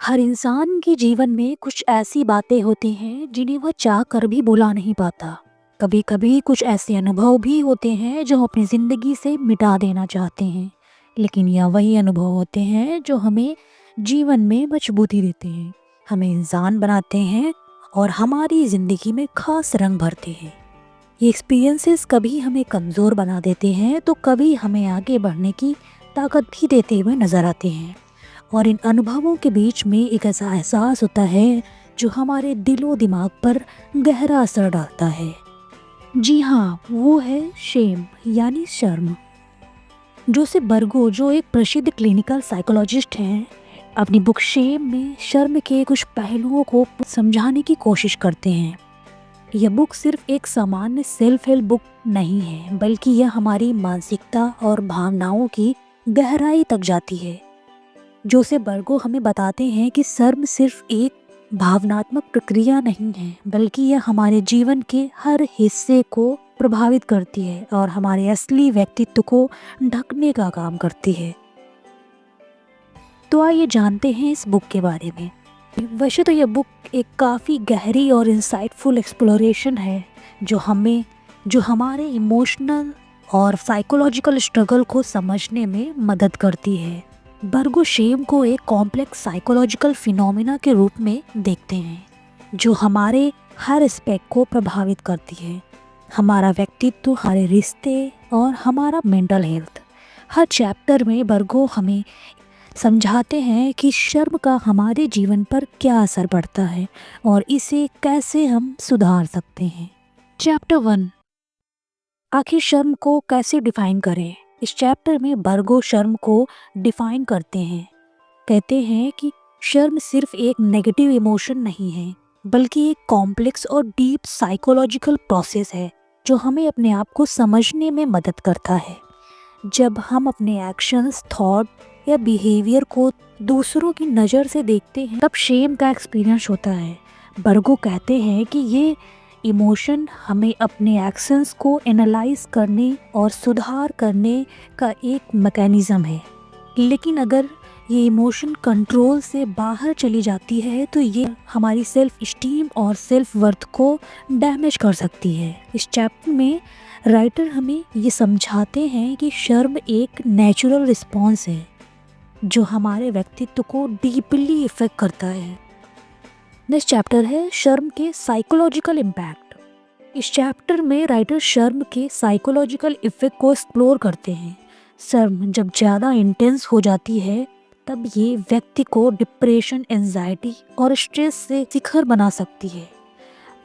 हर इंसान के जीवन में कुछ ऐसी बातें होती हैं जिन्हें वह चाह कर भी भुला नहीं पाता। कभी कभी कुछ ऐसे अनुभव भी होते हैं जो हम अपनी ज़िंदगी से मिटा देना चाहते हैं, लेकिन यह वही अनुभव होते हैं जो हमें जीवन में मजबूती देते हैं, हमें इंसान बनाते हैं और हमारी ज़िंदगी में खास रंग भरते हैं। ये एक्सपीरियंसेस कभी हमें कमज़ोर बना देते हैं तो कभी हमें आगे बढ़ने की ताकत भी देते हुए नज़र आते हैं। और इन अनुभवों के बीच में एक ऐसा एहसास होता है जो हमारे दिलो दिमाग पर गहरा असर डालता है। जी हाँ, वो है शेम यानी शर्म। जोसेफ बर्गो, जो एक प्रसिद्ध क्लिनिकल साइकोलॉजिस्ट हैं, अपनी बुक शेम में शर्म के कुछ पहलुओं को समझाने की कोशिश करते हैं। यह बुक सिर्फ एक सामान्य सेल्फ हेल्प बुक नहीं है, बल्कि यह हमारी मानसिकता और भावनाओं की गहराई तक जाती है। जोसेफ बर्गो हमें बताते हैं कि शर्म सिर्फ एक भावनात्मक प्रक्रिया नहीं है, बल्कि यह हमारे जीवन के हर हिस्से को प्रभावित करती है और हमारे असली व्यक्तित्व को ढकने का काम करती है। तो आइए जानते हैं इस बुक के बारे में। वैसे तो यह बुक एक काफ़ी गहरी और इंसाइटफुल एक्सप्लोरेशन है जो हमारे इमोशनल और साइकोलॉजिकल स्ट्रगल को समझने में मदद करती है। बर्गो शेम को एक कॉम्प्लेक्स साइकोलॉजिकल फिनोमिना के रूप में देखते हैं जो हमारे हर एस्पेक्ट को प्रभावित करती है, हमारा व्यक्तित्व, हमारे रिश्ते और हमारा मेंटल हेल्थ। हर चैप्टर में बर्गो हमें समझाते हैं कि शर्म का हमारे जीवन पर क्या असर पड़ता है और इसे कैसे हम सुधार सकते हैं। चैप्टर 1, आखिर शर्म को कैसे डिफाइन करें। इस चैप्टर में बर्गो शर्म को डिफाइन करते हैं। कहते हैं कि शर्म सिर्फ एक नेगेटिव इमोशन नहीं है, बल्कि एक कॉम्प्लेक्स और डीप साइकोलॉजिकल प्रोसेस है जो हमें अपने आप को समझने में मदद करता है। जब हम अपने एक्शंस, थॉट या बिहेवियर को दूसरों की नज़र से देखते हैं, तब शेम का एक्सपीरियंस होता है। बर्गो कहते हैं कि ये इमोशन हमें अपने एक्शंस को एनालाइज करने और सुधार करने का एक मैकेनिज़्म है, लेकिन अगर ये इमोशन कंट्रोल से बाहर चली जाती है तो ये हमारी सेल्फ स्टीम और सेल्फ वर्थ को डैमेज कर सकती है। इस चैप्टर में राइटर हमें ये समझाते हैं कि शर्म एक नेचुरल रिस्पॉन्स है जो हमारे व्यक्तित्व को डीपली इफेक्ट करता है। नेक्स्ट चैप्टर है शर्म के साइकोलॉजिकल इम्पैक्ट। इस चैप्टर में राइटर शर्म के साइकोलॉजिकल इफेक्ट को एक्सप्लोर करते हैं। शर्म जब ज़्यादा इंटेंस हो जाती है तब ये व्यक्ति को डिप्रेशन, एंजाइटी और स्ट्रेस से शिकार बना सकती है।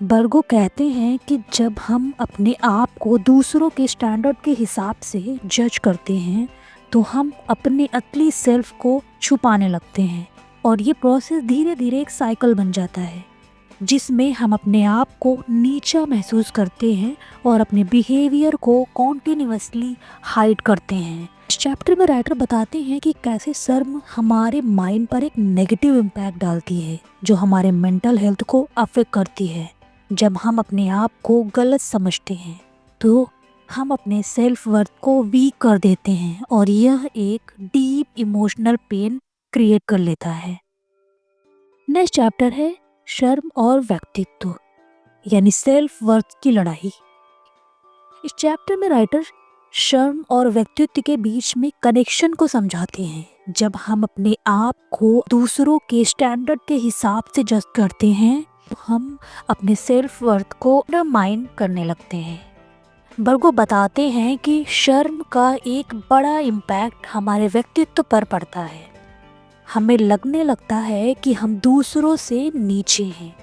बर्गो कहते हैं कि जब हम अपने आप को दूसरों के स्टैंडर्ड के हिसाब से जज करते हैं तो हम अपने असली सेल्फ को छुपाने लगते हैं और ये प्रोसेस धीरे धीरे एक साइकिल बन जाता है जिसमें हम अपने आप को नीचा महसूस करते हैं और अपने बिहेवियर को कॉन्टिन्यूअसली हाइड करते हैं। इस चैप्टर में राइटर बताते हैं कि कैसे शर्म हमारे माइंड पर एक नेगेटिव इम्पैक्ट डालती है जो हमारे मेंटल हेल्थ को अफेक्ट करती है। जब हम अपने आप को गलत समझते हैं तो हम अपने सेल्फ वर्थ को वीक कर देते हैं और यह एक डीप इमोशनल पेन क्रिएट कर लेता है। नेक्स्ट चैप्टर है शर्म और व्यक्तित्व यानी सेल्फ वर्थ की लड़ाई। इस चैप्टर में राइटर शर्म और व्यक्तित्व के बीच में कनेक्शन को समझाते हैं। जब हम अपने आप को दूसरों के स्टैंडर्ड के हिसाब से जज करते हैं तो हम अपने सेल्फ वर्थ को अंडरमाइन करने लगते हैं। बर्गो बताते हैं कि शर्म का एक बड़ा इम्पैक्ट हमारे व्यक्तित्व पर पड़ता है। हमें लगने लगता है कि हम दूसरों से नीचे हैं।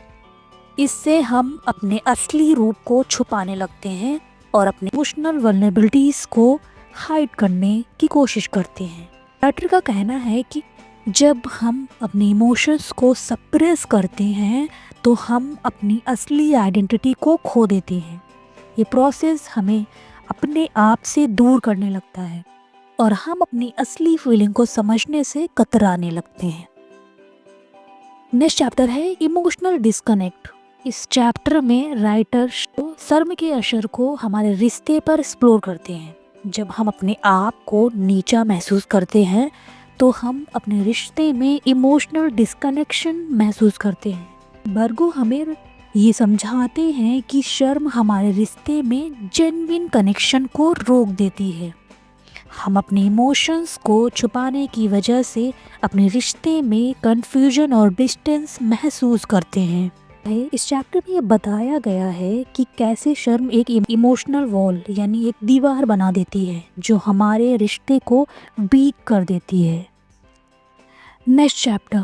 इससे हम अपने असली रूप को छुपाने लगते हैं और अपने इमोशनल वल्नरेबिलिटीज को हाइड करने की कोशिश करते हैं। राइटर का कहना है कि जब हम अपने इमोशंस को सप्रेस करते हैं तो हम अपनी असली आइडेंटिटी को खो देते हैं। ये प्रोसेस हमें अपने आप से दूर करने लगता है और हम अपनी असली फीलिंग को समझने से कतराने लगते हैं। नेक्स्ट चैप्टर है इमोशनल डिस्कनेक्ट। इस चैप्टर में राइटर शर्म के असर को हमारे रिश्ते पर एक्सप्लोर करते हैं। जब हम अपने आप को नीचा महसूस करते हैं तो हम अपने रिश्ते में इमोशनल डिस्कनेक्शन महसूस करते हैं। बर्गो हमें ये समझाते हैं कि शर्म हमारे रिश्ते में जेन्युइन कनेक्शन को रोक देती है। हम अपने इमोशंस को छुपाने की वजह से अपने रिश्ते में कंफ्यूजन और डिस्टेंस महसूस करते हैं। इस चैप्टर में ये बताया गया है कि कैसे शर्म एक इमोशनल वॉल यानी एक दीवार बना देती है जो हमारे रिश्ते को वीक कर देती है। Next chapter.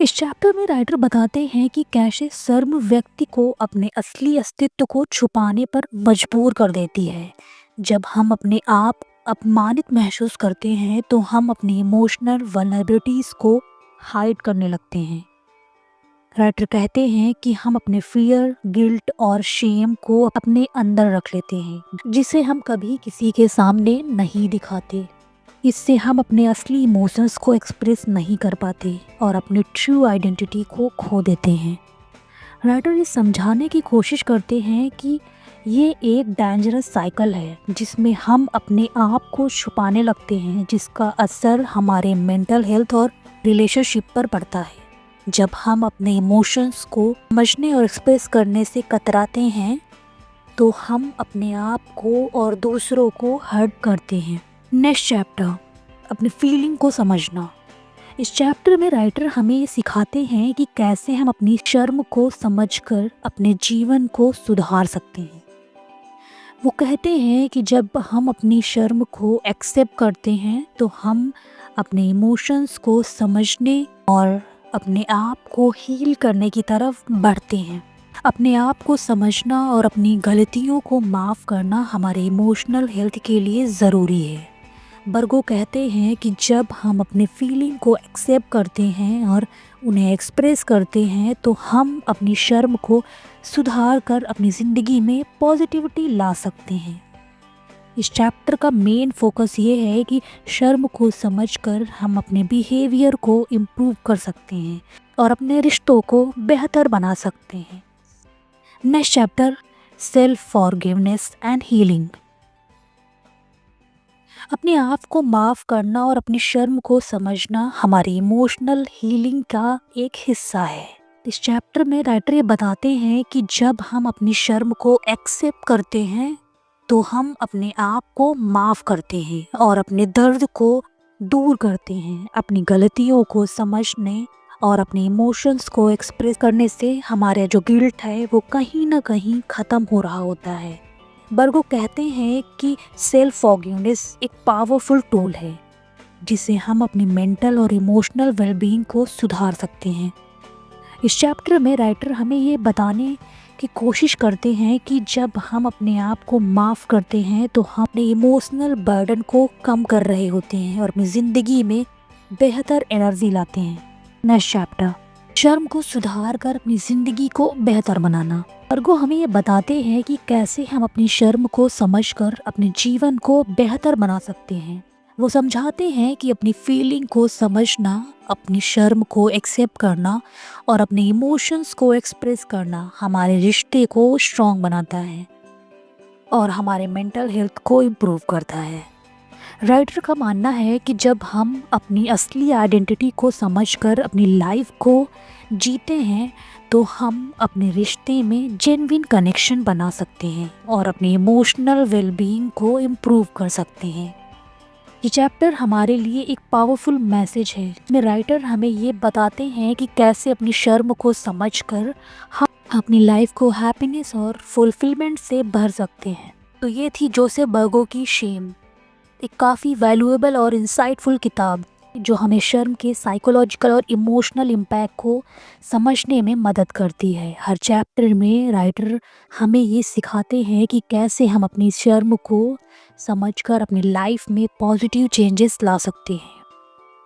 इस चैप्टर में राइटर बताते हैं कि कैसे शर्म व्यक्ति को अपने असली अस्तित्व को छुपाने पर मजबूर कर देती है। जब हम अपने आप अपमानित महसूस करते हैं तो हम अपनी इमोशनल वल्नरेबिलिटीज को हाइड करने लगते हैं। राइटर कहते हैं कि हम अपने फियर, गिल्ट और शेम को अपने अंदर रख लेते हैं, जिसे हम कभी किसी के सामने नहीं दिखाते। इससे हम अपने असली इमोशंस को एक्सप्रेस नहीं कर पाते और अपनी ट्रू आइडेंटिटी को खो देते हैं। राइटर ये समझाने की कोशिश करते हैं कि ये एक डेंजरस साइकिल है जिसमें हम अपने आप को छुपाने लगते हैं, जिसका असर हमारे मेंटल हेल्थ और रिलेशनशिप पर पड़ता है। जब हम अपने इमोशंस को समझने और एक्सप्रेस करने से कतराते हैं तो हम अपने आप को और दूसरों को हर्ट करते हैं। नेक्स्ट चैप्टर, अपनी फीलिंग को समझना। इस चैप्टर में राइटर हमें ये सिखाते हैं कि कैसे हम अपनी शर्म को समझकर अपने जीवन को सुधार सकते हैं। वो कहते हैं कि जब हम अपनी शर्म को एक्सेप्ट करते हैं तो हम अपने इमोशंस को समझने और अपने आप को हील करने की तरफ बढ़ते हैं। अपने आप को समझना और अपनी गलतियों को माफ़ करना हमारे इमोशनल हेल्थ के लिए ज़रूरी है। बर्गो कहते हैं कि जब हम अपने फीलिंग को एक्सेप्ट करते हैं और उन्हें एक्सप्रेस करते हैं तो हम अपनी शर्म को सुधार कर अपनी ज़िंदगी में पॉजिटिविटी ला सकते हैं। इस चैप्टर का मेन फोकस ये है कि शर्म को समझकर हम अपने बिहेवियर को इम्प्रूव कर सकते हैं और अपने रिश्तों को बेहतर बना सकते हैं। Next chapter, self forgiveness and healing. अपने आप को माफ़ करना और अपनी शर्म को समझना हमारी इमोशनल हीलिंग का एक हिस्सा है। इस चैप्टर में राइटर ये बताते हैं कि जब हम अपनी शर्म को एक्सेप्ट करते हैं तो हम अपने आप को माफ़ करते हैं और अपने दर्द को दूर करते हैं। अपनी गलतियों को समझने और अपने इमोशंस को एक्सप्रेस करने से हमारा जो गिल्ट है वो कहीं ना कहीं ख़त्म हो रहा होता है। बर्गो कहते हैं कि सेल्फ फॉरगिवनेस एक पावरफुल टूल है जिसे हम अपनी मेंटल और इमोशनल वेलबीइंग को सुधार सकते हैं। इस चैप्टर में राइटर हमें ये बताने की कोशिश करते हैं कि जब हम अपने आप को माफ़ करते हैं तो हम अपने इमोशनल बर्डन को कम कर रहे होते हैं और अपनी ज़िंदगी में बेहतर एनर्जी लाते हैं। नेक्स्ट चैप्टर, शर्म को सुधार कर अपनी ज़िंदगी को बेहतर बनाना। बर्गो हमें ये बताते हैं कि कैसे हम अपनी शर्म को समझकर अपने जीवन को बेहतर बना सकते हैं। वो समझाते हैं कि अपनी फीलिंग को समझना, अपनी शर्म को एक्सेप्ट करना और अपने इमोशंस को एक्सप्रेस करना हमारे रिश्ते को स्ट्रॉन्ग बनाता है और हमारे मेंटल हेल्थ को इम्प्रूव करता है। राइटर का मानना है कि जब हम अपनी असली आइडेंटिटी को समझकर अपनी लाइफ को जीते हैं तो हम अपने रिश्ते में जेन्युइन कनेक्शन बना सकते हैं और अपनी इमोशनल वेलबीइंग को इम्प्रूव कर सकते हैं। ये चैप्टर हमारे लिए एक पावरफुल मैसेज है जिसमें राइटर हमें ये बताते हैं कि कैसे अपनी शर्म को समझकर हम अपनी लाइफ को हैप्पीनेस और फुलफिलमेंट से भर सकते हैं। तो ये थी जोसेफ बर्गो की शेम, एक काफ़ी वैल्यूएबल और इंसाइटफुल किताब जो हमें शर्म के साइकोलॉजिकल और इमोशनल इम्पैक्ट को समझने में मदद करती है। हर चैप्टर में राइटर हमें ये सिखाते हैं कि कैसे हम अपनी शर्म को समझकर अपनी लाइफ में पॉजिटिव चेंजेस ला सकते हैं।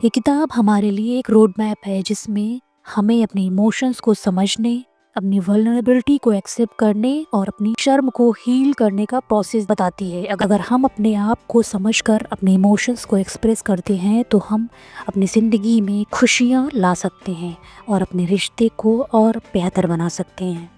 ये किताब हमारे लिए एक रोड मैप है जिसमें हमें अपने इमोशंस को समझने, अपनी वल्नरेबिलिटी को एक्सेप्ट करने और अपनी शर्म को हील करने का प्रोसेस बताती है। अगर हम अपने आप को समझकर अपने इमोशंस को एक्सप्रेस करते हैं तो हम अपनी ज़िंदगी में खुशियाँ ला सकते हैं और अपने रिश्ते को और बेहतर बना सकते हैं।